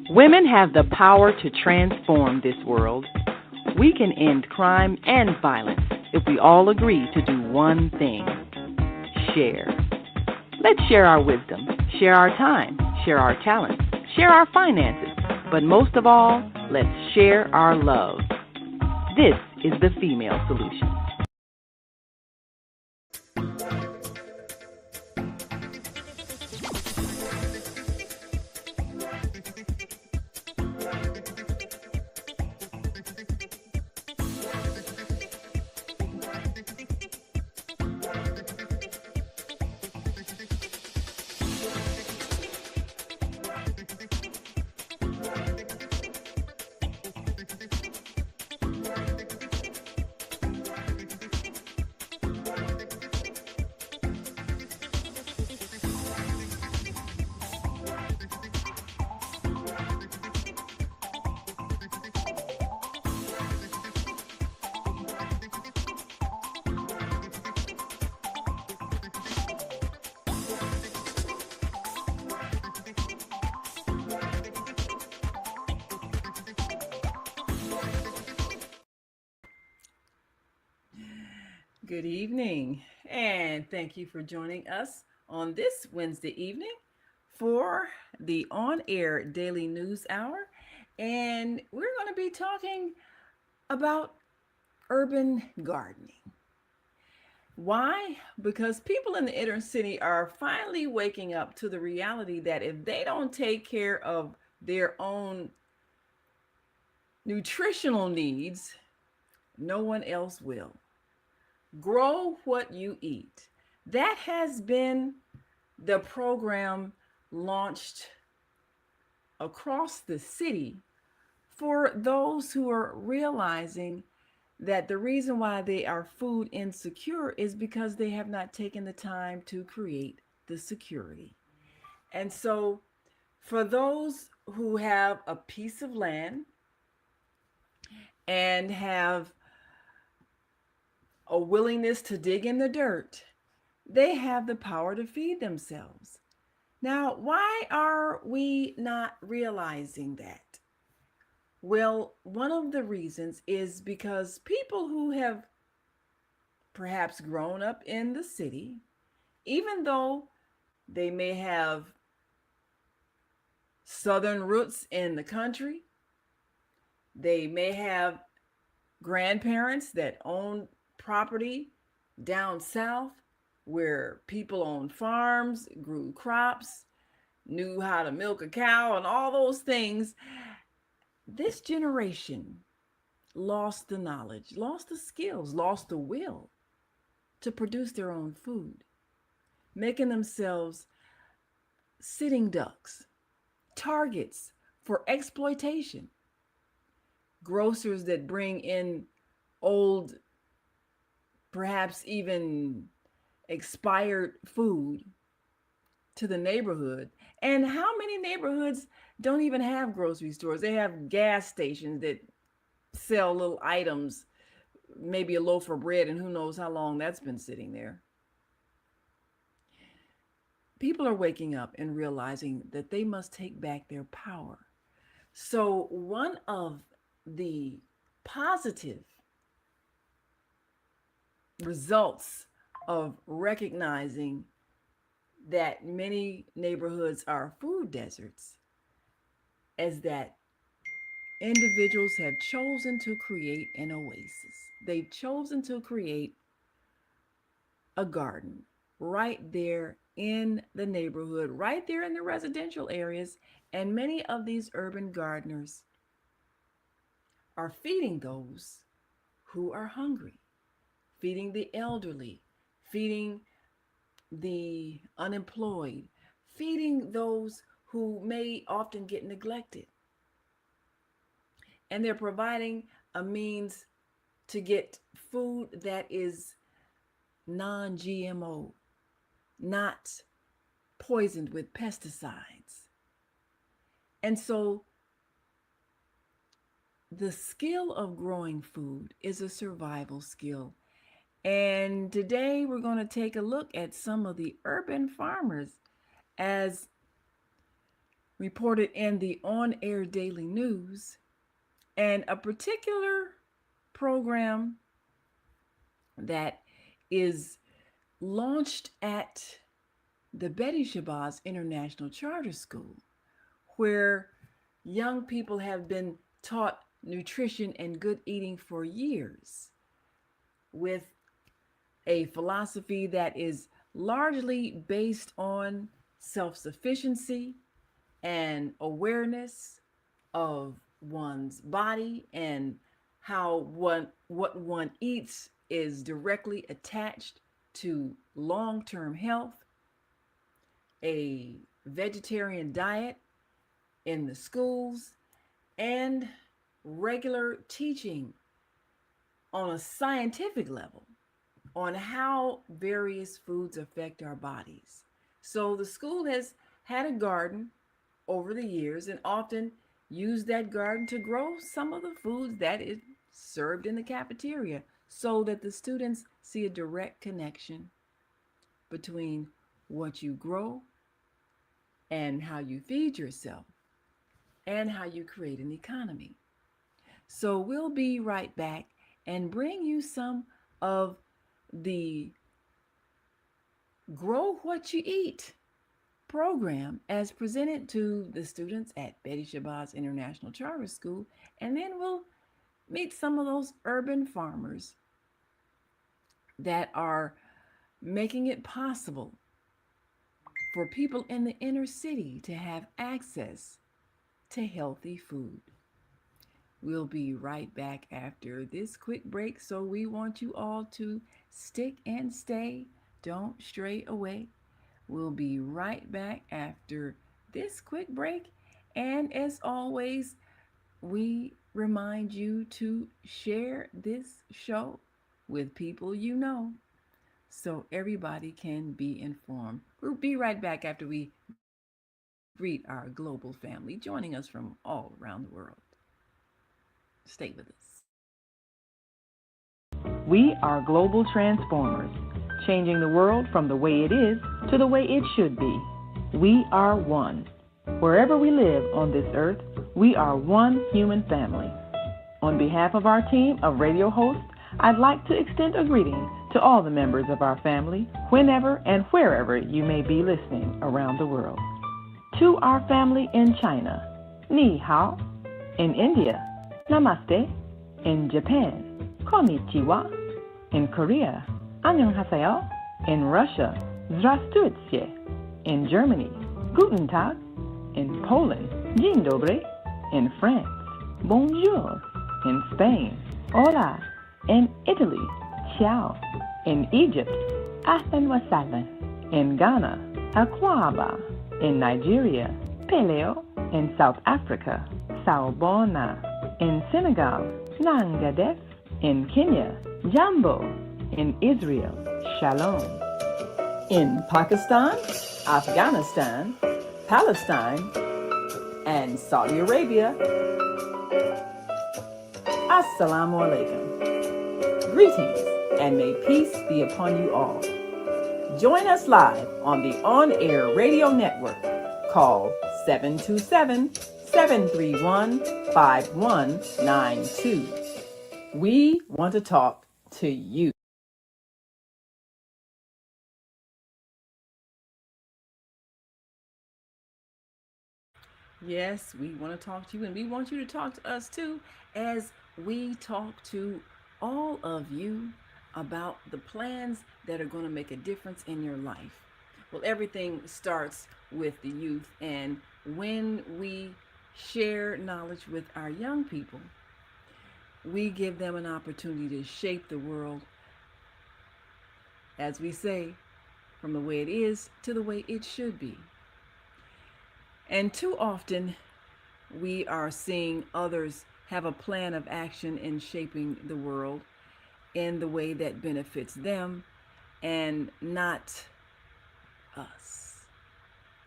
Women have the power to transform this world. We can end crime and violence if we all agree to do one thing: share. Let's share our wisdom, share our time, share our talents, share our finances, but most of all, let's share our love. This is the Female Solution. Good evening, and thank you for joining us on this Wednesday evening for the on air daily news hour. And we're going to be talking about urban gardening. Why? Because people in the inner city are finally waking up to the reality that if they don't take care of their own nutritional needs, no one else will. Grow what you eat. That has been the program launched across the city for those who are realizing that the reason why they are food insecure is because they have not taken the time to create the security. And so, for those who have a piece of land and have a willingness to dig in the dirt, they have the power to feed themselves. Now, why are we not realizing that? Well, one of the reasons is because people who have perhaps grown up in the city, even though they may have southern roots in the country, they may have grandparents that own property down south where people owned farms, grew crops, knew how to milk a cow, and all those things. This generation lost the knowledge, lost the skills, lost the will to produce their own food, making themselves sitting ducks, targets for exploitation, grocers that bring in old, perhaps even expired food to the neighborhood. And how many neighborhoods don't even have grocery stores? They have gas stations that sell little items, maybe a loaf of bread, and who knows how long that's been sitting there. People are waking up and realizing that they must take back their power. So, one of the positive results of recognizing that many neighborhoods are food deserts is that individuals have chosen to create an oasis. They've chosen to create a garden right there in the neighborhood, right there in the residential areas. And many of these urban gardeners are feeding those who are hungry, feeding the elderly, feeding the unemployed, feeding those who may often get neglected. And they're providing a means to get food that is non GMO, not poisoned with pesticides. And so the skill of growing food is a survival skill. And today we're going to take a look at some of the urban farmers as reported in the on-air daily news, and a particular program that is launched at the Betty Shabazz International Charter School, where young people have been taught nutrition and good eating for years with a philosophy that is largely based on self sufficiency and awareness of one's body and how what one eats is directly attached to long-term health, a vegetarian diet in the schools, and regular teaching on a scientific level on how various foods affect our bodies. So the school has had a garden over the years and often used that garden to grow some of the foods that is served in the cafeteria so that the students see a direct connection between what you grow and how you feed yourself and how you create an economy. So we'll be right back and bring you some of the Grow What You Eat program as presented to the students at Betty Shabazz International Charter School. And then we'll meet some of those urban farmers that are making it possible for people in the inner city to have access to healthy food. We'll be right back after this quick break, so we want you all to stick and stay. Don't stray away. We'll be right back after this quick break. And as always, we remind you to share this show with people you know so everybody can be informed. We'll be right back after we greet our global family joining us from all around the world. Stay with us. We are global transformers, changing the world from the way it is to the way it should be. We are one. Wherever we live on this earth, we are one human family. On behalf of our team of radio hosts, I'd like to extend a greeting to all the members of our family, whenever and wherever you may be listening around the world. To our family in China, Ni Hao. In India, Namaste. In Japan, Konnichiwa. In Korea, Annyeonghaseyo. In Russia, Здравствуйте. In Germany, Guten Tag. In Poland, Dzień dobry. In France, Bonjour. In Spain, Hola. In Italy, Ciao. In Egypt, Ahlan wa sahlan. In Ghana, Akwaba. In Nigeria, Peleo. In South Africa, Sawubona. In Senegal, Nangadef. In Kenya, Jambo. In Israel, Shalom. In Pakistan, Afghanistan, Palestine, and Saudi Arabia, Assalamu alaikum. Greetings, and may peace be upon you all. Join us live on the on-air radio network. Call 727-731-5192. We want to talk to you. Yes, we want to talk to you, and we want you to talk to us too as we talk to all of you about the plans that are going to make a difference in your life. Well, everything starts with the youth, and when we share knowledge with our young people, we give them an opportunity to shape the world, as we say, from the way it is to the way it should be. And too often, we are seeing others have a plan of action in shaping the world in the way that benefits them and not us.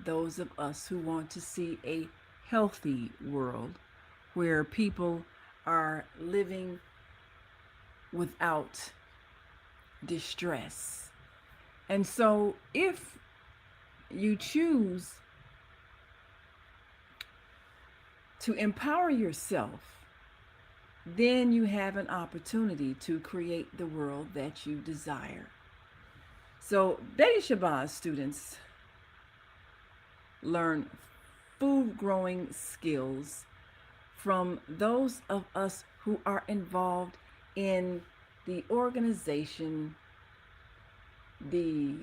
Those of us who want to see a healthy world where people are living without distress. And so if you choose to empower yourself, then you have an opportunity to create the world that you desire. So, Betty Shabazz students learn food growing skills from those of us who are involved in the organization, the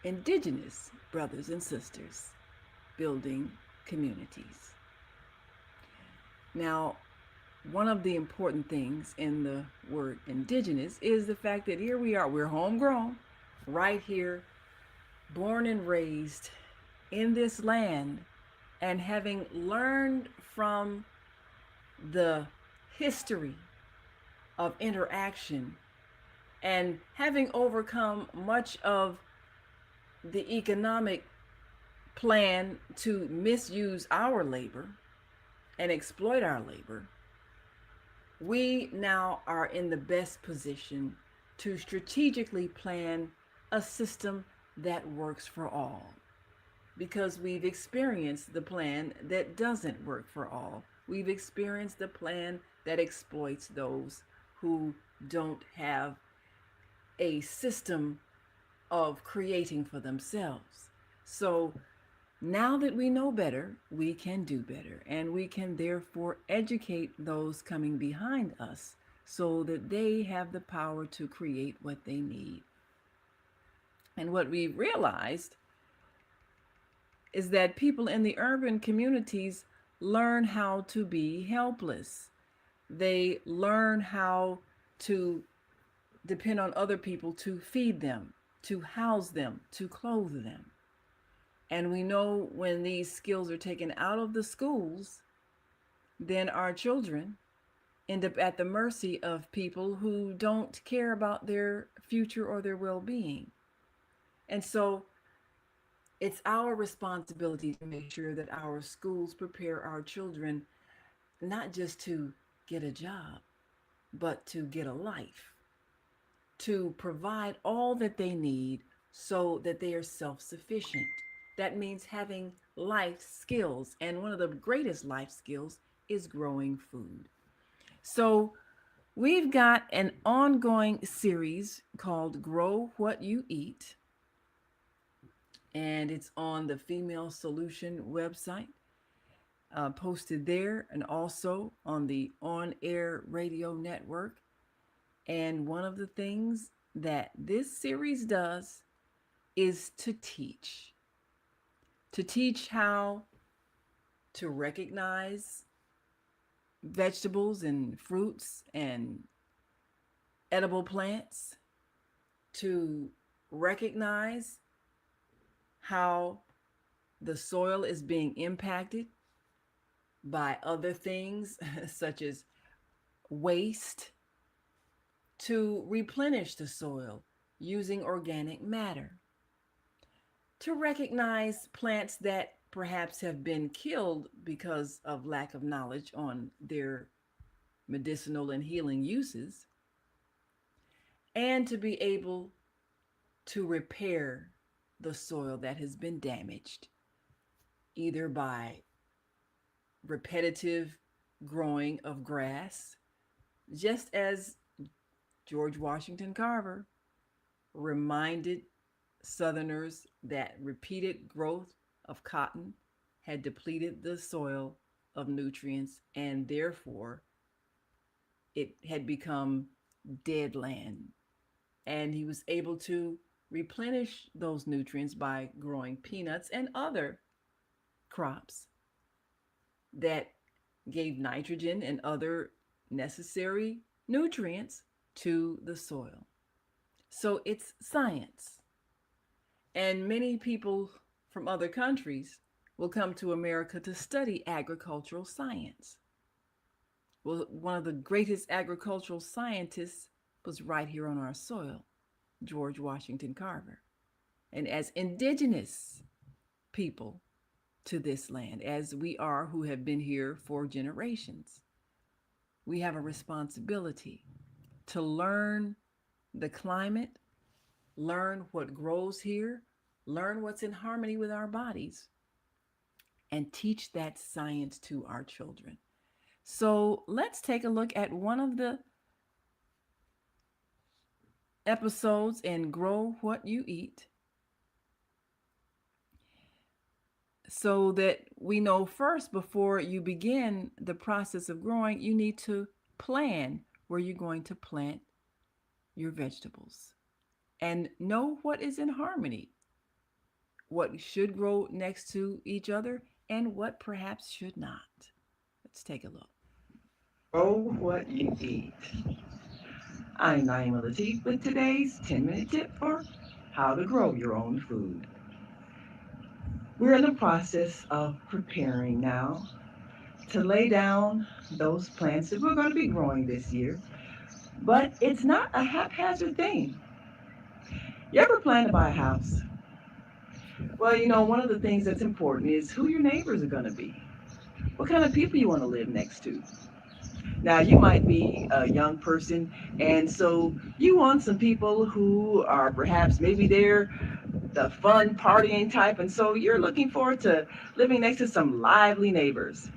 indigenous brothers and sisters building communities. Now, one of the important things in the word indigenous is the fact that here we are, we're homegrown, right here, born and raised in this land, and having learned from the history of interaction and having overcome much of the economic plan to misuse our labor and exploit our labor, we now are in the best position to strategically plan a system that works for all. Because we've experienced the plan that doesn't work for all. We've experienced the plan that exploits those who don't have a system of creating for themselves. So now that we know better, we can do better, and we can therefore educate those coming behind us so that they have the power to create what they need. And what we realized is that people in the urban communities learn how to be helpless. They learn how to depend on other people to feed them, to house them, to clothe them. And we know when these skills are taken out of the schools, then our children end up at the mercy of people who don't care about their future or their well-being. And so it's our responsibility to make sure that our schools prepare our children not just to get a job, but to get a life, to provide all that they need so that they are self-sufficient. That means having life skills. And one of the greatest life skills is growing food. So we've got an ongoing series called Grow What You Eat. And it's on the Female Solution website, posted there, and also on the On Air Radio Network. And one of the things that this series does is to teach how to recognize vegetables and fruits and edible plants, to recognize how the soil is being impacted by other things such as waste, to replenish the soil using organic matter, to recognize plants that perhaps have been killed because of lack of knowledge on their medicinal and healing uses, and to be able to repair the soil that has been damaged, either by repetitive growing of grass, just as George Washington Carver reminded Southerners that repeated growth of cotton had depleted the soil of nutrients, and therefore it had become dead land. And he was able to replenish those nutrients by growing peanuts and other crops that gave nitrogen and other necessary nutrients to the soil. So it's science. And many people from other countries will come to America to study agricultural science. Well, one of the greatest agricultural scientists was right here on our soil, George Washington Carver. And as indigenous people to this land, as we are who have been here for generations, we have a responsibility to learn the climate, learn what grows here, learn what's in harmony with our bodies, and teach that science to our children. So let's take a look at one of the episodes in Grow What You Eat so that we know first before you begin the process of growing, you need to plan where you're going to plant your vegetables and know what is in harmony, what should grow next to each other, and what perhaps should not. Let's take a look. Grow what you eat. I'm Naima Latif with today's 10-minute tip for how to grow your own food. We're in the process of preparing now to lay down those plants that we're going to be growing this year, but it's not a haphazard thing. You ever plan to buy a house? Well, one of the things that's important is who your neighbors are going to be. What kind of people you want to live next to. Now, you might be a young person, and so you want some people who are perhaps maybe they're the fun partying type, and so you're looking forward to living next to some lively neighbors.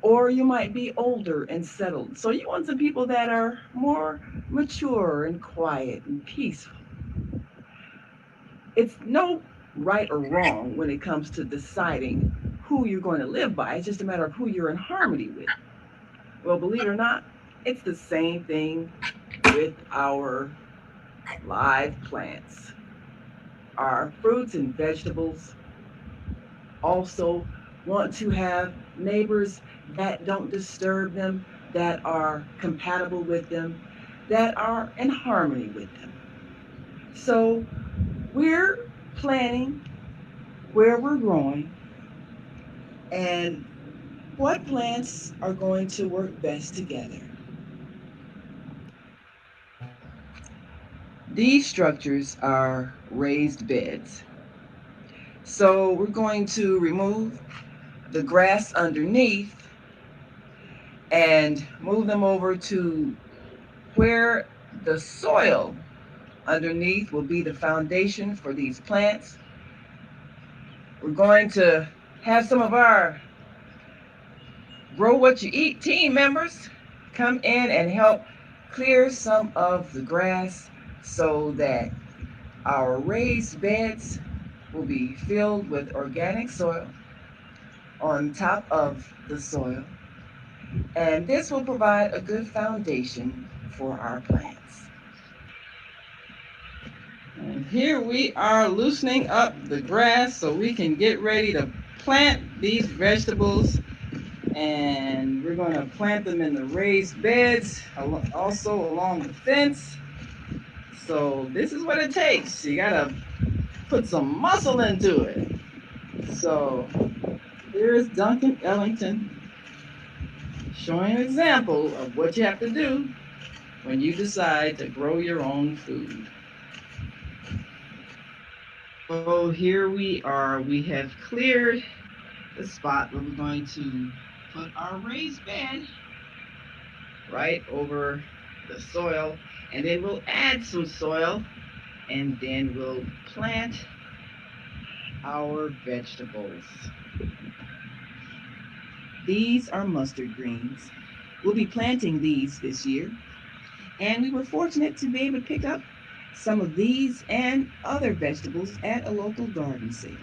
Or you might be older and settled, so you want some people that are more mature and quiet and peaceful. It's no right or wrong when it comes to deciding who you're going to live by. It's just a matter of who you're in harmony with. Well, believe it or not, it's the same thing with our live plants. Our fruits and vegetables also want to have neighbors that don't disturb them, that are compatible with them, that are in harmony with them. So we're planning where we're growing and what plants are going to work best together. These structures are raised beds. So we're going to remove the grass underneath and move them over to where the soil underneath will be the foundation for these plants. We're going to have some of our Grow What You Eat team members come in and help clear some of the grass so that our raised beds will be filled with organic soil on top of the soil, and this will provide a good foundation for our plants. And here we are loosening up the grass so we can get ready to plant these vegetables, and we're going to plant them in the raised beds, also along the fence. So this is what it takes. You gotta put some muscle into it. So here's Duncan Ellington showing an example of what you have to do when you decide to grow your own food. So here we are. We have cleared the spot where we're going to put our raised bed right over the soil, and then we'll add some soil, and then we'll plant our vegetables. These are mustard greens. We'll be planting these this year, and we were fortunate to be able to pick up some of these and other vegetables at a local garden sale.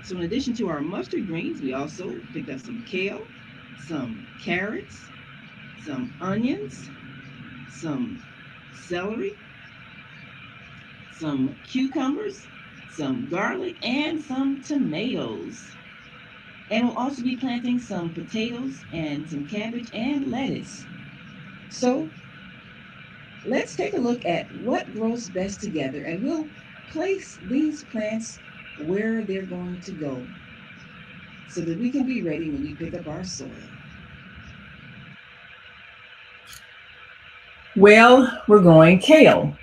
So in addition to our mustard greens, we also picked up some kale, some carrots, some onions, some celery, some cucumbers, some garlic, and some tomatoes. And we'll also be planting some potatoes and some cabbage and lettuce. So let's take a look at what grows best together, and we'll place these plants where they're going to go so that we can be ready when we pick up our soil. Well, we're going kale.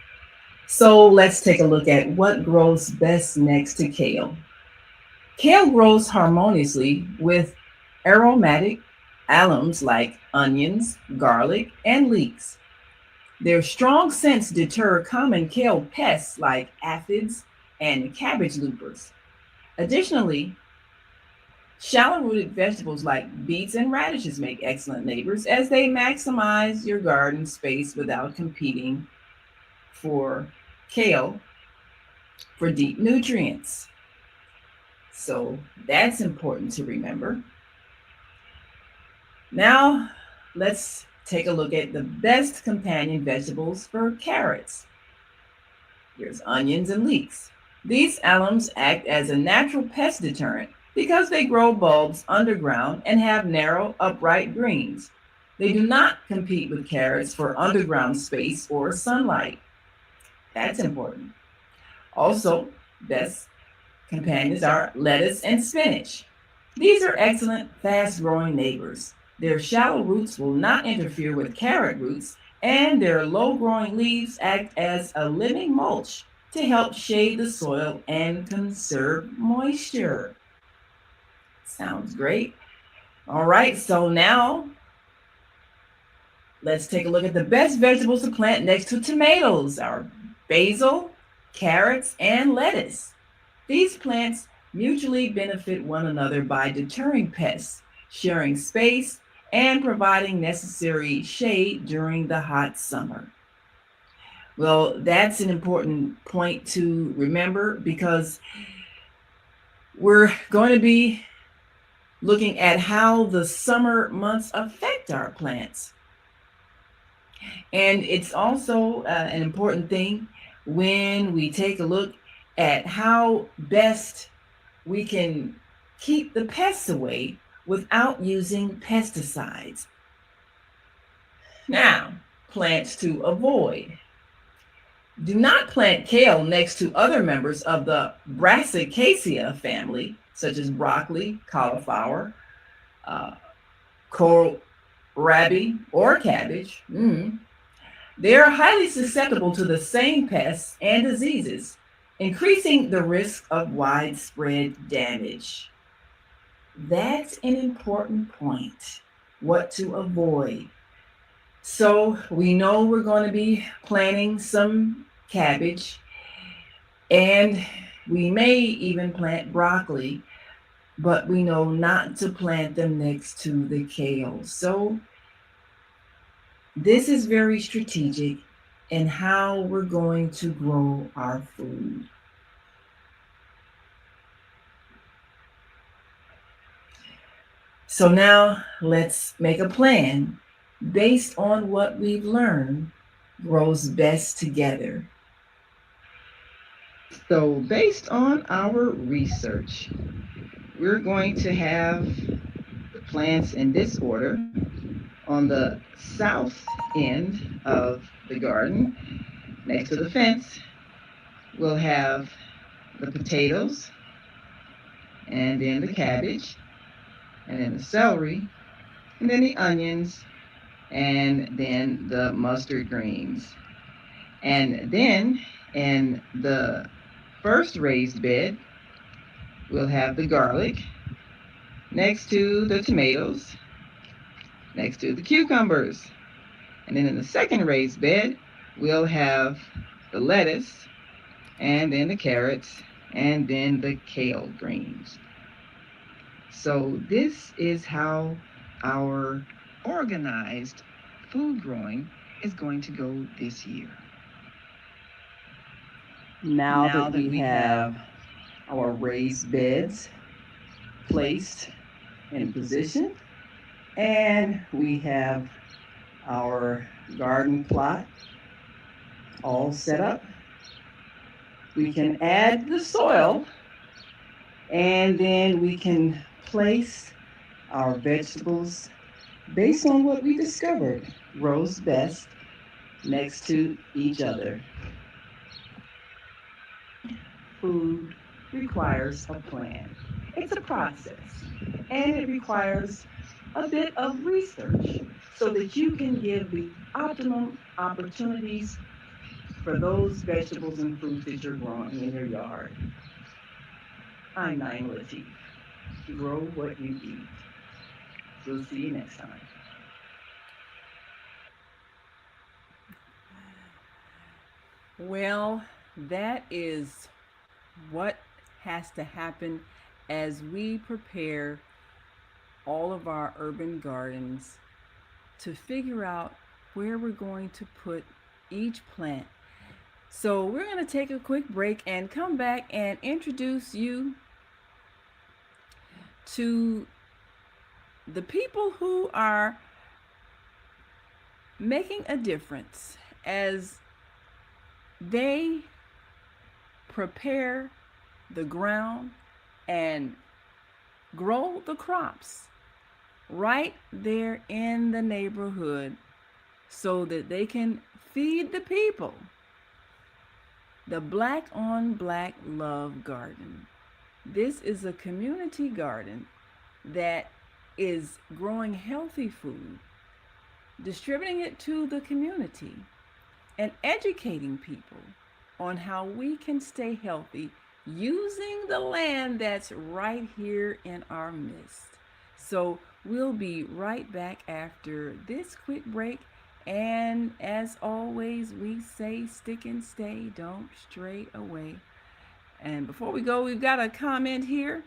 So let's take a look at what grows best next to kale. Kale grows harmoniously with aromatic alums like onions, garlic, and leeks. Their strong scents deter common kale pests like aphids and cabbage loopers. Additionally, Shallow rooted vegetables like beets and radishes make excellent neighbors as they maximize your garden space without competing for kale for deep nutrients. So that's important to remember. Now, let's take a look at the best companion vegetables for carrots. Here's onions and leeks. These alums act as a natural pest deterrent because they grow bulbs underground and have narrow, upright greens. They do not compete with carrots for underground space or sunlight. That's important. Also, best companions are lettuce and spinach. These are excellent, fast growing neighbors. Their shallow roots will not interfere with carrot roots, and their low growing leaves act as a living mulch to help shade the soil and conserve moisture. Sounds great. All right, so now let's take a look at the best vegetables to plant next to tomatoes: our basil, carrots, and lettuce. These plants mutually benefit one another by deterring pests, sharing space, and providing necessary shade during the hot summer. Well, that's an important point to remember because we're going to be looking at how the summer months affect our plants. And it's also an important thing when we take a look at how best we can keep the pests away without using pesticides. Now, plants to avoid. Do not plant kale next to other members of the Brassicaceae family, such as broccoli, cauliflower, uh, kohlrabi, or cabbage. They are highly susceptible to the same pests and diseases, increasing the risk of widespread damage. That's an important point. What to avoid. So we know we're going to be planting some cabbage, and we may even plant broccoli, but we know not to plant them next to the kale. So this is very strategic in how we're going to grow our food. So now let's make a plan based on what we've learned grows best together. So, based on our research, we're going to have the plants in this order. On the south end of the garden, next to the fence, we'll have the potatoes, and then the cabbage, and then the celery, and then the onions, and then the mustard greens. And then in the first raised bed, we'll have the garlic next to the tomatoes, next to the cucumbers. And then in the second raised bed, we'll have the lettuce, and then the carrots, and then the kale greens. So this is how our organized food growing is going to go this year. Now that we have our raised beds placed in position and we have our garden plot all set up, we can add the soil and then we can place our vegetables based on what we discovered grows best next to each other. Food requires a plan. It's a process, and it requires a bit of research so that you can give the optimum opportunities for those vegetables and fruits that you're growing in your yard. I'm Naima Latif. Grow what you eat. We'll see you next time. Well, that is what has to happen as we prepare all of our urban gardens to figure out where we're going to put each plant. So, we're going to take a quick break and come back and introduce you to the people who are making a difference as they prepare the ground and grow the crops right there in the neighborhood so that they can feed the people. The Black on Black Love Garden. This is a community garden that is growing healthy food, distributing it to the community, and educating people on how we can stay healthy using the land that's right here in our midst. So we'll be right back after this quick break. And as always, we say stick and stay, don't stray away. And before we go, we've got a comment here.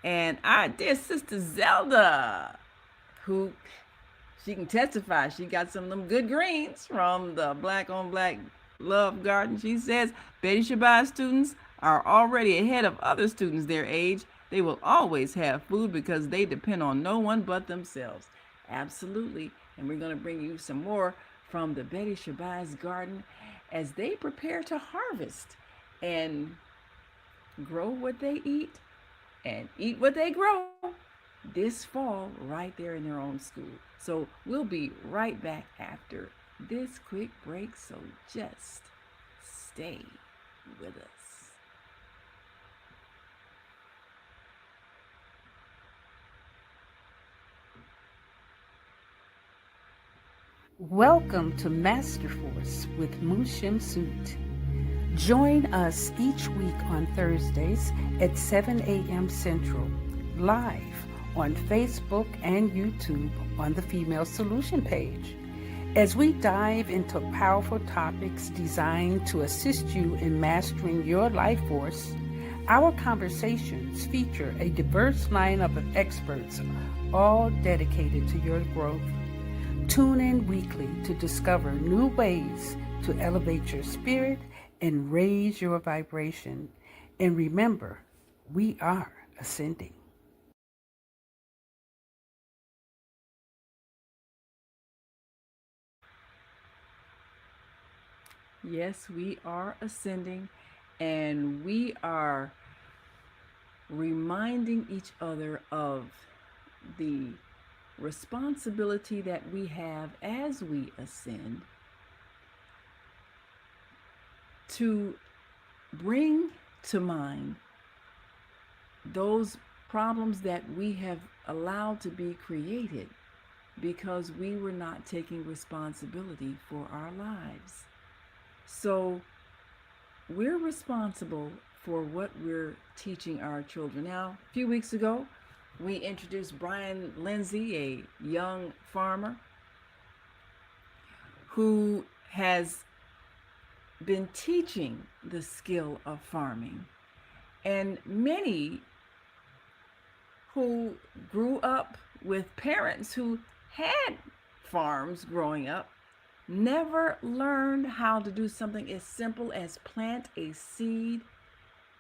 And our dear sister Zelda, who she can testify, she got some of them good greens from the Black on Black Love Garden. She says Betty Shabazz students are already ahead of other students their age. They will always have food because they depend on no one but themselves. Absolutely. And we're going to bring you some more from the Betty Shabazz Garden as they prepare to harvest and grow what they eat and eat what they grow this fall right there in their own school. So we'll be right back after this quick break. So just stay with us. Welcome to Master Force with Mushim Suit. Join us each week on Thursdays at 7 a.m. Central, live on Facebook and YouTube on the Female Solution page. As we dive into powerful topics designed to assist you in mastering your life force, our conversations feature a diverse lineup of experts, all dedicated to your growth. Tune in weekly to discover new ways to elevate your spirit and raise your vibration. And remember, we are ascending. Yes, we are ascending and we are reminding each other of the responsibility that we have as we ascend to bring to mind those problems that we have allowed to be created because we were not taking responsibility for our lives. So we're responsible for what we're teaching our children. Now, a few weeks ago, we introduced Brian Lindsay, a young farmer who has been teaching the skill of farming. And many who grew up with parents who had farms growing up never learned how to do something as simple as plant a seed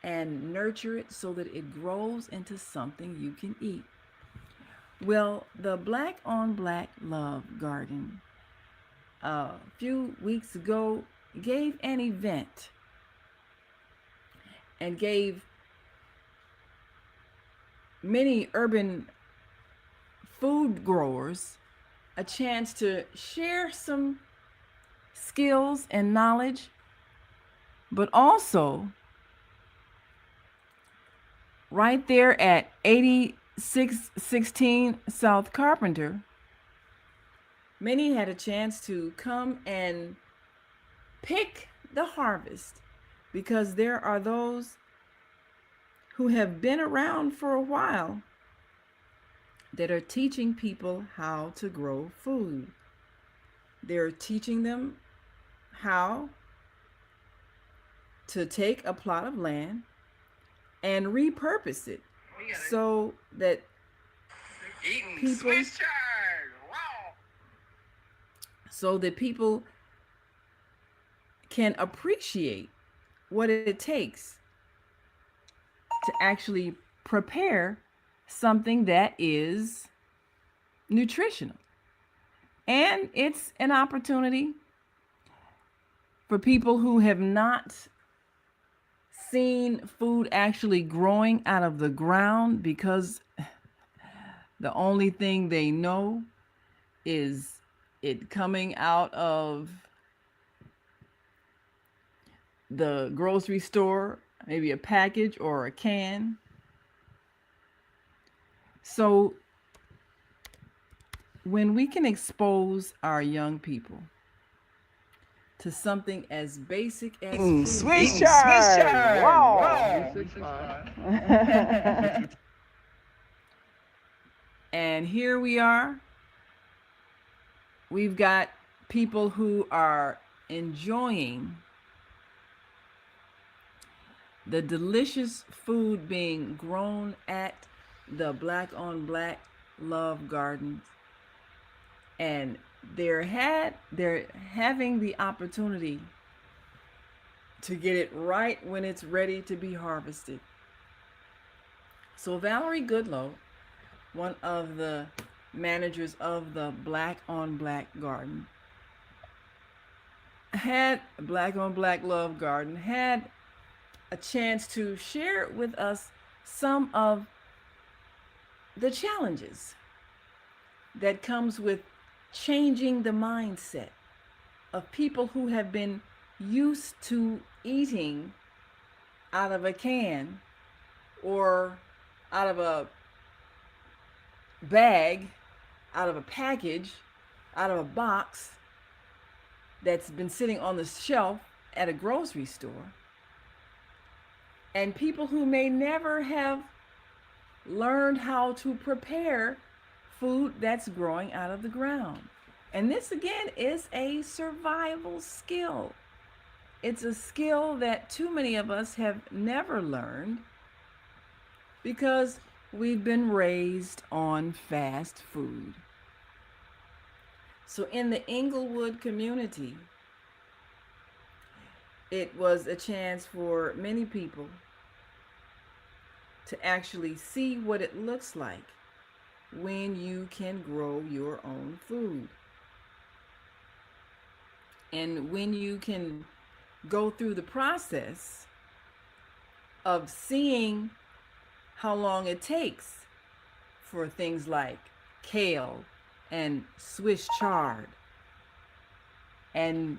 and nurture it so that it grows into something you can eat. Well, the Black on Black Love Garden a few weeks ago gave an event and gave many urban food growers a chance to share some skills and knowledge, but also right there at 8616 South Carpenter, many had a chance to come and pick the harvest because there are those who have been around for a while that are teaching people how to grow food. They're teaching them how to take a plot of land and repurpose it so that Eating people Swiss chard, wow. So that people can appreciate what it takes to actually prepare something that is nutritional. And it's an opportunity for people who have not seen food actually growing out of the ground, because the only thing they know is it coming out of the grocery store, maybe a package or a can. So when we can expose our young people to something as basic as food. Swiss chard. Wow. And here we are. We've got people who are enjoying the delicious food being grown at the Black on Black Love Gardens, and they're having the opportunity to get it right when it's ready to be harvested. So Valerie Goodlow, one of the managers of the Black on Black Garden, had Black on Black Love Garden, had a chance to share with us some of the challenges that comes with changing the mindset of people who have been used to eating out of a can or out of a bag, out of a package, out of a box that's been sitting on the shelf at a grocery store, and people who may never have learned how to prepare food that's growing out of the ground. And this again is a survival skill. It's a skill that too many of us have never learned because we've been raised on fast food. So in the Inglewood community, it was a chance for many people to actually see what it looks like when you can grow your own food. And when you can go through the process of seeing how long it takes for things like kale and Swiss chard and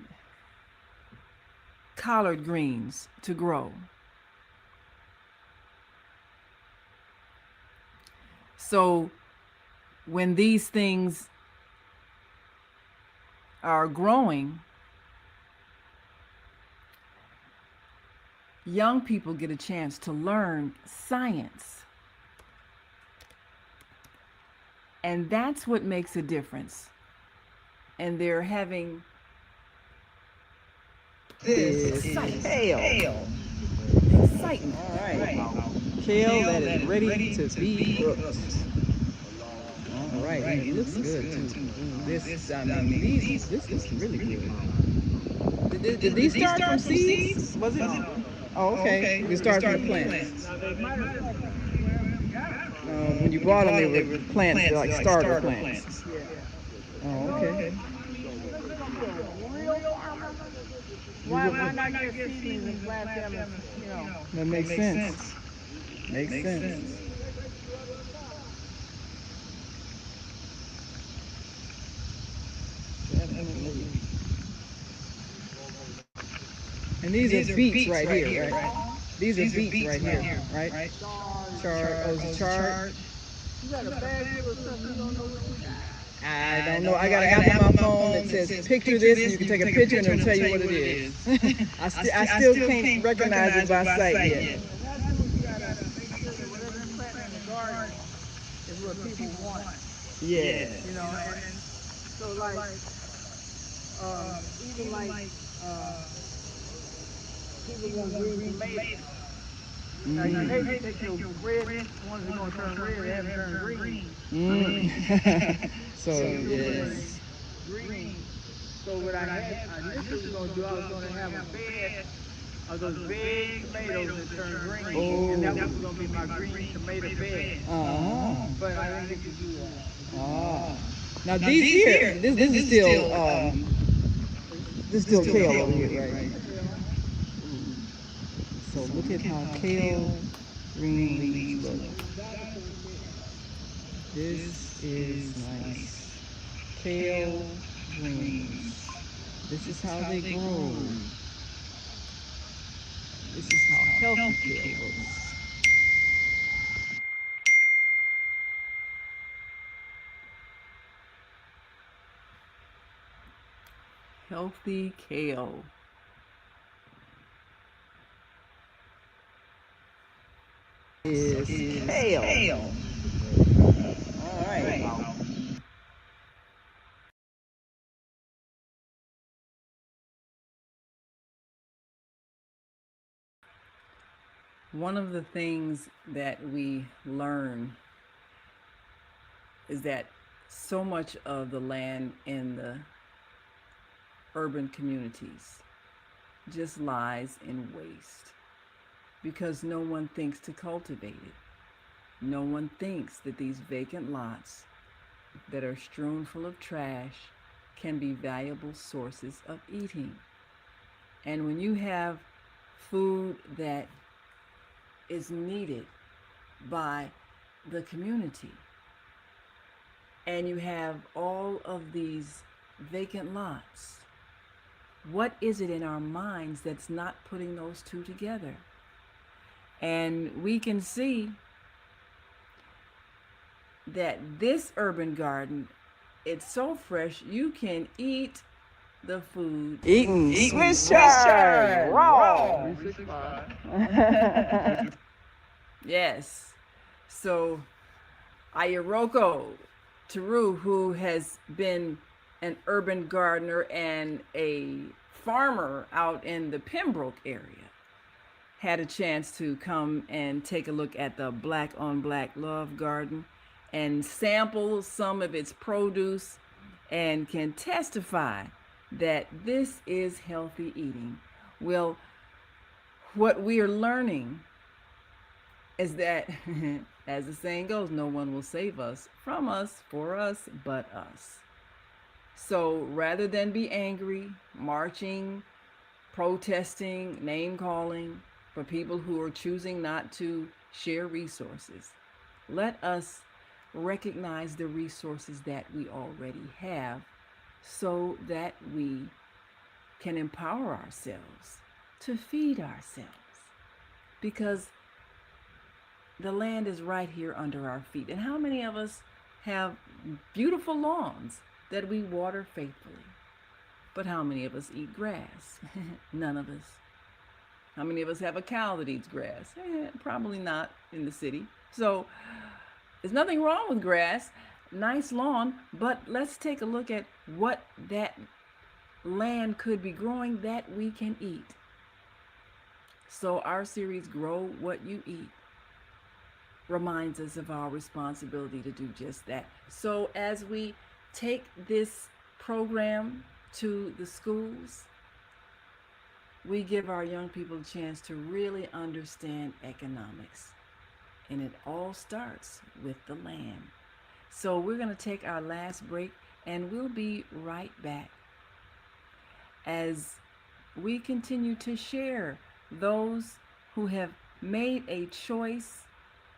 collard greens to grow. So when these things are growing, young people get a chance to learn science. And that's what makes a difference. And they're having This is kale. excitement. All right. Kale that is ready to be cooked. All right, and it looks good too. This looks really good. Did these start from seeds? Was it? Oh, okay. We started from the plants. When you bought them, they were plants, like starter plants. Oh, okay. Why not get seedlings and plant them and, That makes sense. Makes sense. Definitely. And these are beets right here, right? These are beets right here, right? Chard. Oh, is it chard? You got a bag full of stuff you don't know what you got. I don't know. I got an app on my phone that says picture this, and you can take a picture and it'll tell you what it is. I still can't recognize it by sight yet. And that's what you gotta make sure that whatever you're planting in the garden is what people want. Yeah. And so even like people want green tomatoes. Now you hate to take your red ones that are gonna turn red, they haven't turned green. So So you do yes. green. So what I initially was gonna do, I was gonna have a bed of those big tomatoes that turn green, and that was gonna be my green tomato bed. But I didn't get to do that. Now these here, this is still kale over here, right? So look at how kale green leaves look. This is nice. Kale greens. This is how they grow. This is how healthy kale looks. Healthy kale. Is kale. All right. One of the things that we learn is that so much of the land in the urban communities just lies in waste because no one thinks to cultivate it. No one thinks that these vacant lots that are strewn full of trash can be valuable sources of eating. And when you have food that is needed by the community, and you have all of these vacant lots, what is it in our minds that's not putting those two together? And we can see that this urban garden, it's so fresh, you can eat the food. Eating Swiss chard raw. Yes. So Ayuroko Taru, who has been an urban gardener and a farmer out in the Pembroke area, had a chance to come and take a look at the Black on Black Love Garden and sample some of its produce and can testify that this is healthy eating. Well, what we are learning is that, as the saying goes, no one will save us from us, for us, but us. So rather than be angry, marching, protesting, name calling for people who are choosing not to share resources, let us recognize the resources that we already have so that we can empower ourselves to feed ourselves. Because the land is right here under our feet. And how many of us have beautiful lawns that we water faithfully? But how many of us eat grass? None of us. How many of us have a cow that eats grass? Probably not in the city. So there's nothing wrong with grass, nice lawn, but let's take a look at what that land could be growing that we can eat. So our series, Grow What You Eat, reminds us of our responsibility to do just that. So as we take this program to the schools, we give our young people a chance to really understand economics. And it all starts with the land. So we're going to take our last break and we'll be right back as we continue to share those who have made a choice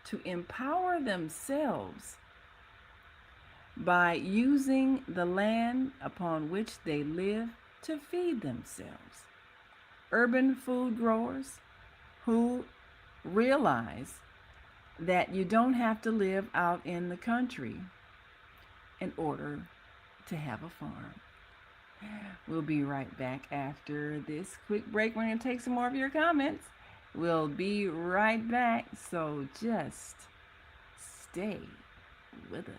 to empower themselves by using the land upon which they live to feed themselves. Urban food growers who realize that you don't have to live out in the country in order to have a farm. We'll be right back after this quick break. We're going to take some more of your comments. We'll be right back, so just stay with us.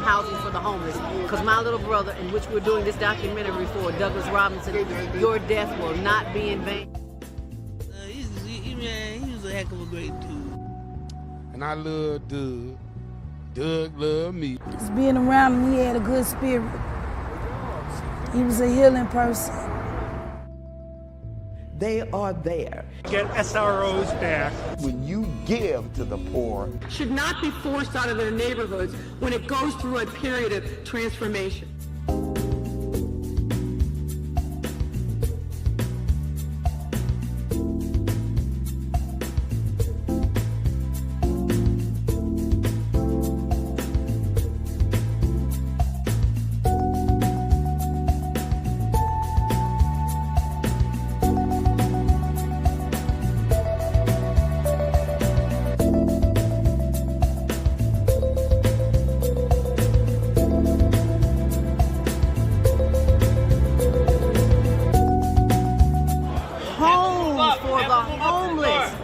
housing for the homeless. Because my little brother, in which we're doing this documentary for, Douglas Robinson, your death will not be in vain. He was a heck of a great dude. And I love Doug. Doug loved me. Just being around him, he had a good spirit. He was a healing person. They are there. Get SROs back. When you give to the poor, should not be forced out of their neighborhoods when it goes through a period of transformation.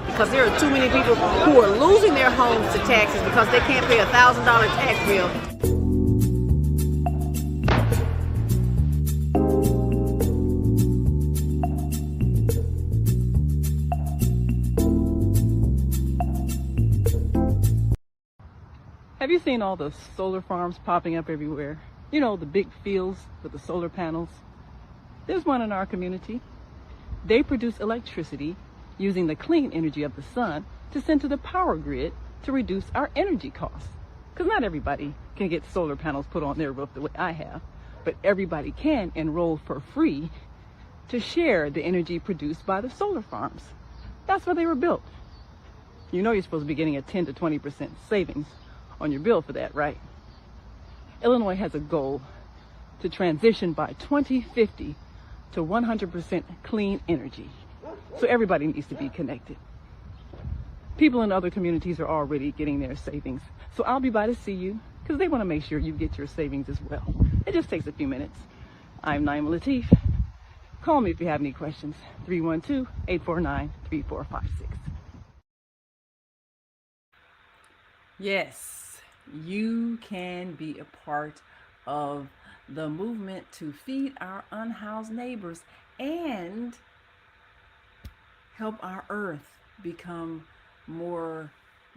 Because there are too many people who are losing their homes to taxes because they can't pay a $1,000 tax bill. Have you seen all the solar farms popping up everywhere? You know, the big fields with the solar panels. There's one in our community. They produce electricity using the clean energy of the sun to send to the power grid to reduce our energy costs. Because not everybody can get solar panels put on their roof the way I have, but everybody can enroll for free to share the energy produced by the solar farms. That's why they were built. You know you're supposed to be getting a 10 to 20% savings on your bill for that, right? Illinois has a goal to transition by 2050 to 100% clean energy. So everybody needs to be connected. People in other communities are already getting their savings. So I'll be by to see you because they want to make sure you get your savings as well. It just takes a few minutes. I'm Naima Latif. Call me if you have any questions. 312-849-3456. Yes, you can be a part of the movement to feed our unhoused neighbors and help our earth become more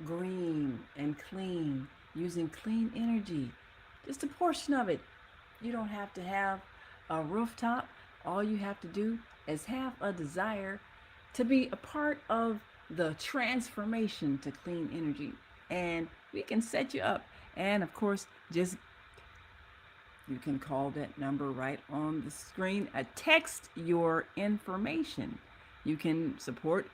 green and clean using clean energy. Just a portion of it. You don't have to have a rooftop. All you have to do is have a desire to be a part of the transformation to clean energy. And we can set you up. And of course, just you can call that number right on the screen. Text your information. You can support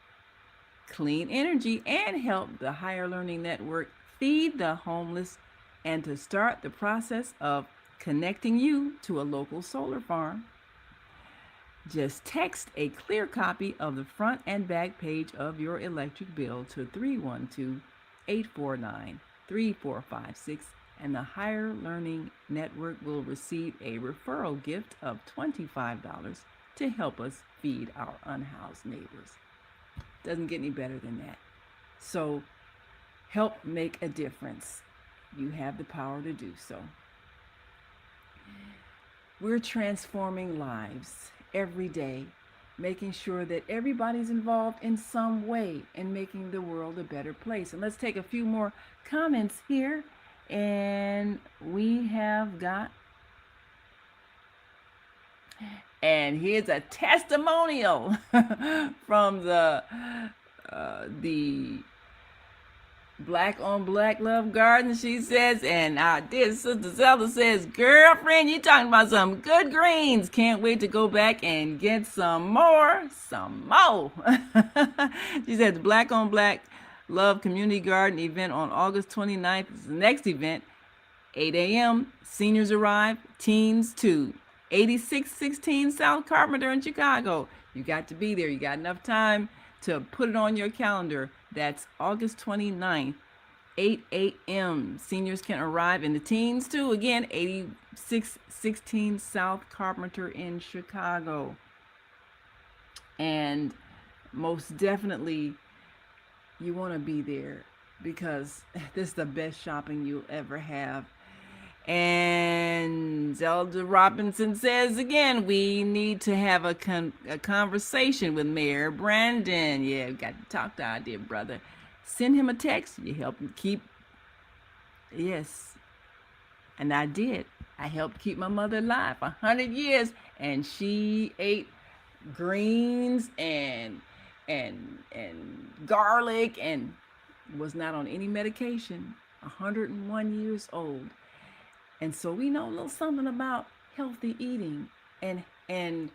clean energy and help the Higher Learning Network feed the homeless and to start the process of connecting you to a local solar farm. Just text a clear copy of the front and back page of your electric bill to 312-849-3456 and the Higher Learning Network will receive a referral gift of $25 to help us feed our unhoused neighbors. Doesn't get any better than that. So help make a difference. You have the power to do so. We're transforming lives every day, making sure that everybody's involved in some way in making the world a better place. And let's take a few more comments here. And we have got, and here's a testimonial from the Black on Black Love Garden. She says, and our dear sister Zelda says, girlfriend, you talking about some good greens. Can't wait to go back and get some more. She said the Black on Black Love Community Garden event on August 29th is the next event. 8 a.m. Seniors arrive, teens too. 8616 South Carpenter in Chicago. You got to be there. You got enough time to put it on your calendar. That's August 29th, 8 a.m. Seniors can arrive and the teens too. Again, 8616 South Carpenter in Chicago. And most definitely, you want to be there because this is the best shopping you'll ever have. And Elder Robinson says again, we need to have a conversation with Mayor Brandon. Yeah, we got to talk to our dear brother. Send him a text. You help him keep. Yes. And I did. I helped keep my mother alive 100 years. And she ate greens and garlic and was not on any medication. 101 years old. And so we know a little something about healthy eating and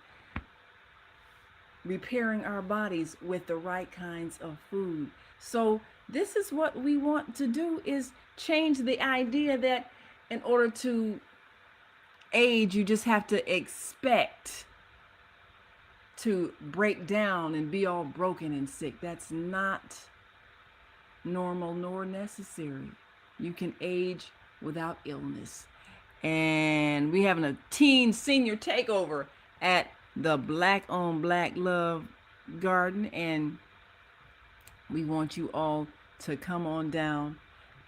repairing our bodies with the right kinds of food. So this is what we want to do, is change the idea that in order to age, you just have to expect to break down and be all broken and sick. That's not normal nor necessary. You can age without illness. And we having a teen senior takeover at the Black on Black Love Garden, and we want you all to come on down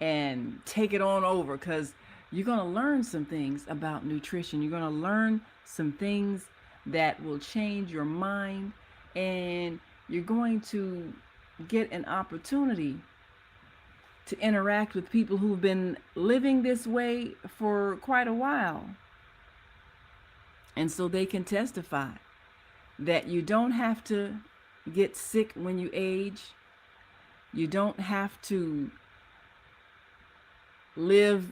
and take it on over, because you're going to learn some things about nutrition. You're going to learn some things that will change your mind, and you're going to get an opportunity to interact with people who've been living this way for quite a while. And so they can testify that you don't have to get sick when you age. You don't have to live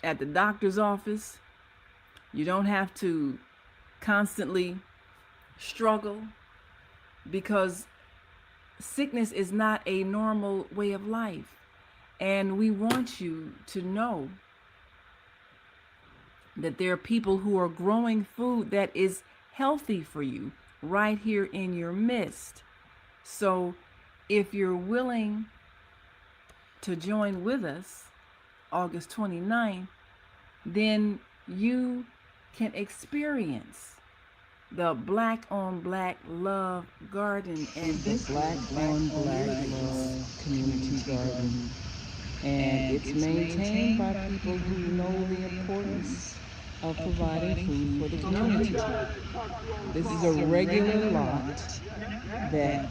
at the doctor's office. You don't have to constantly struggle, because sickness is not a normal way of life. And we want you to know that there are people who are growing food that is healthy for you right here in your midst. So if you're willing to join with us August 29th, then you can experience the Black on Black Love Garden and the Black on Black Love Community Garden. And it's maintained by people who know the importance of providing food for the community. This is a regular lot that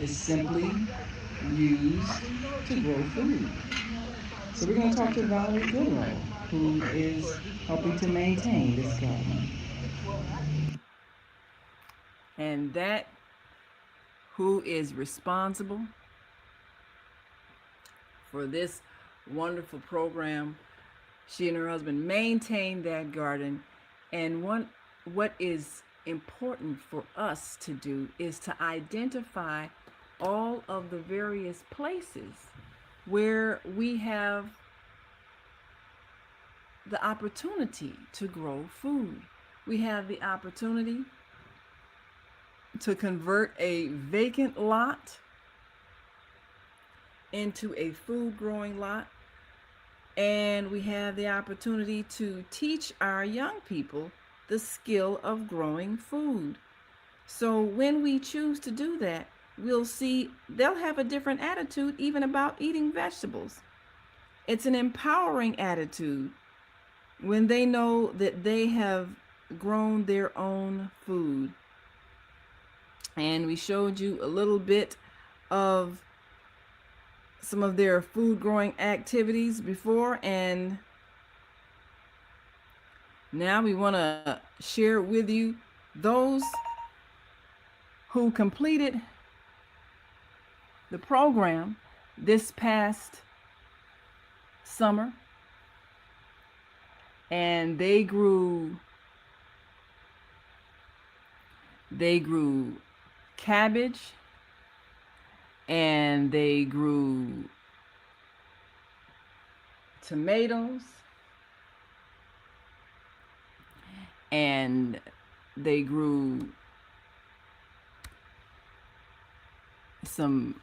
is simply used to grow food. So we're going to talk to Valerie Goodrow, who is helping to maintain this garden. And that who is responsible for this wonderful program, she and her husband maintain that garden. And what is important for us to do is to identify all of the various places where we have the opportunity to grow food. We have the opportunity to convert a vacant lot into a food growing lot. And we have the opportunity to teach our young people the skill of growing food. So when we choose to do that, we'll see they'll have a different attitude even about eating vegetables. It's an empowering attitude when they know that they have grown their own food. And we showed you a little bit of some of their food growing activities before, and now we want to share with you those who completed the program this past summer, and they grew cabbage, and they grew tomatoes, and they grew some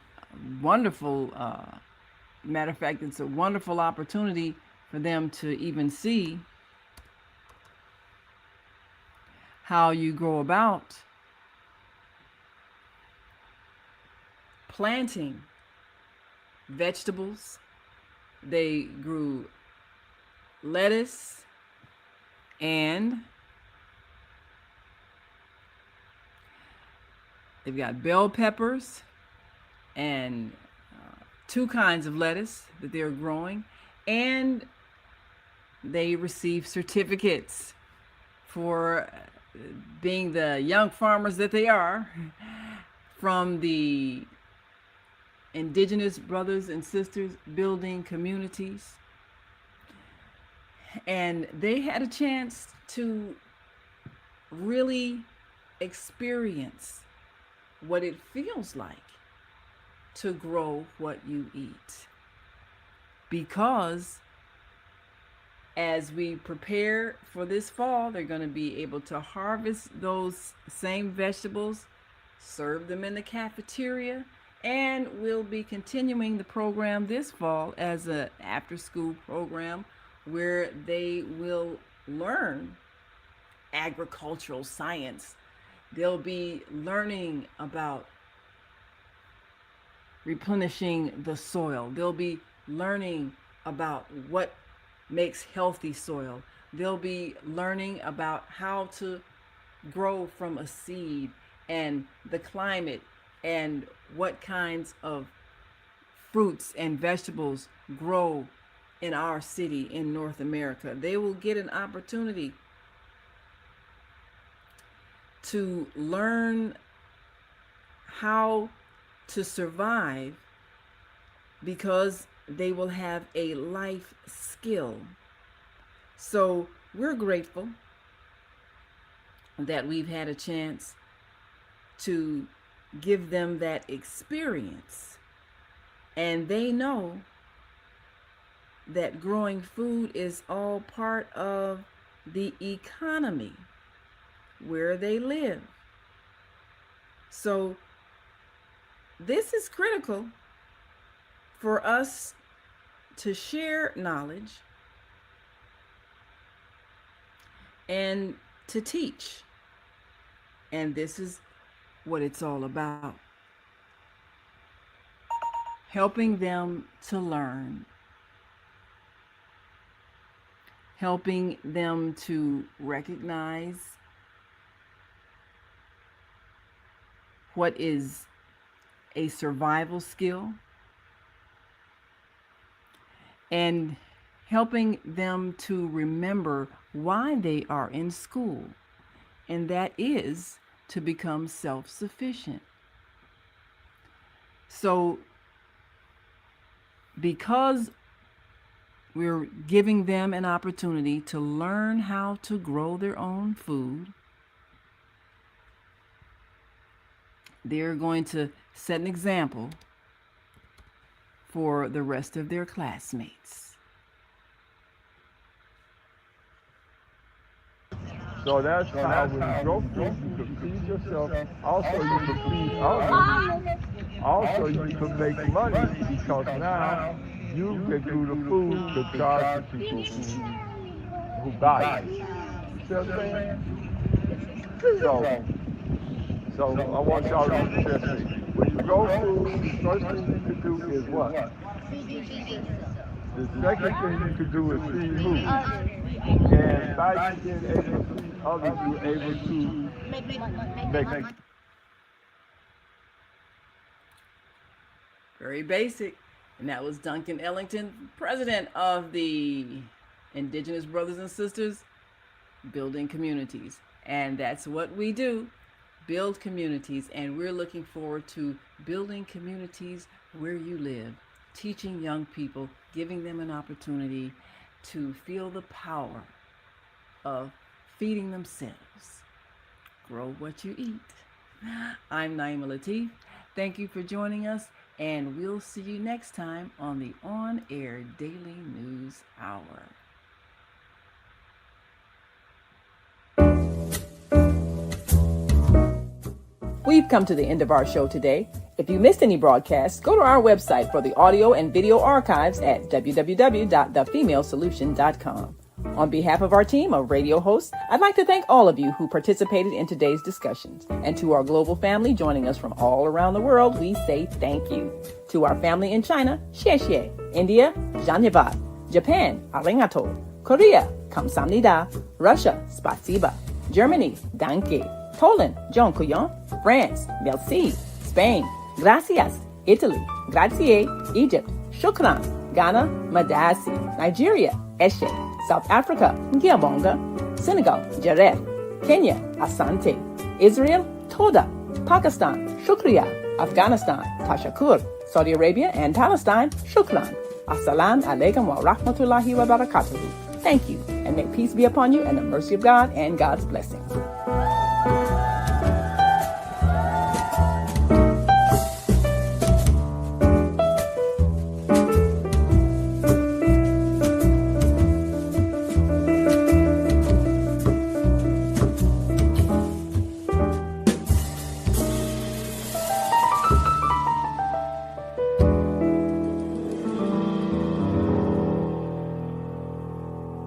wonderful, matter of fact, it's a wonderful opportunity for them to even see how you go about planting vegetables. They grew lettuce, and they've got bell peppers and 2 kinds of lettuce that they're growing, and they receive certificates for being the young farmers that they are from the Indigenous Brothers and Sisters Building Communities. And they had a chance to really experience what it feels like to grow what you eat. Because as we prepare for this fall, they're going to be able to harvest those same vegetables, serve them in the cafeteria, and we'll be continuing the program this fall as an after-school program where they will learn agricultural science. They'll be learning about replenishing the soil. They'll be learning about what makes healthy soil. They'll be learning about how to grow from a seed and the climate and what kinds of fruits and vegetables grow in our city in North America. They will get an opportunity to learn how to survive because they will have a life skill. So we're grateful that we've had a chance to give them that experience. And they know that growing food is all part of the economy where they live. So this is critical for us to share knowledge and to teach. And this is what it's all about. Helping them to learn. Helping them to recognize what is a survival skill, and helping them to remember why they are in school, and that is to become self-sufficient. So because we're giving them an opportunity to learn how to grow their own food, they're going to set an example for the rest of their classmates. So that's how when you grow food, you can feed yourself. Also, you can feed others. Also, you can make money because now you can do the food to charge the people who buy it. You see what I'm saying? So I want y'all to do this. When you grow food, the first thing you can do is what? The second thing you can do is feed who? And by you being able to feed others, you're able to make money. Very basic. And that was Duncan Ellington, president of the Indigenous Brothers and Sisters Building Communities. And that's what we do, build communities. And we're looking forward to building communities where you live, teaching young people, giving them an opportunity to feel the power of feeding themselves. Grow what you eat. I'm Naima Latif. Thank you for joining us, and we'll see you next time on the On Air Daily News Hour. We've come to the end of our show today. If you missed any broadcasts, go to our website for the audio and video archives at www.thefemalesolution.com. On behalf of our team of radio hosts, I'd like to thank all of you who participated in today's discussions. And to our global family joining us from all around the world, we say thank you. To our family in China, xie xie. India, zhanyavad. Japan, arigato. Korea, kamsamnida. Russia, spasiba. Germany, danke. Poland, dziękuję. France, merci. Spain, gracias. Italy, grazie. Egypt, shukran. Ghana, madasi. Nigeria, eshe. South Africa, ngiyabonga. Senegal, jaref. Kenya, asante. Israel, toda. Pakistan, shukriya. Afghanistan, tashakur. Saudi Arabia and Palestine, shukran. Assalamu alaikum wa rahmatullahi wa barakatuhu. Thank you, and may peace be upon you and the mercy of God and God's blessings.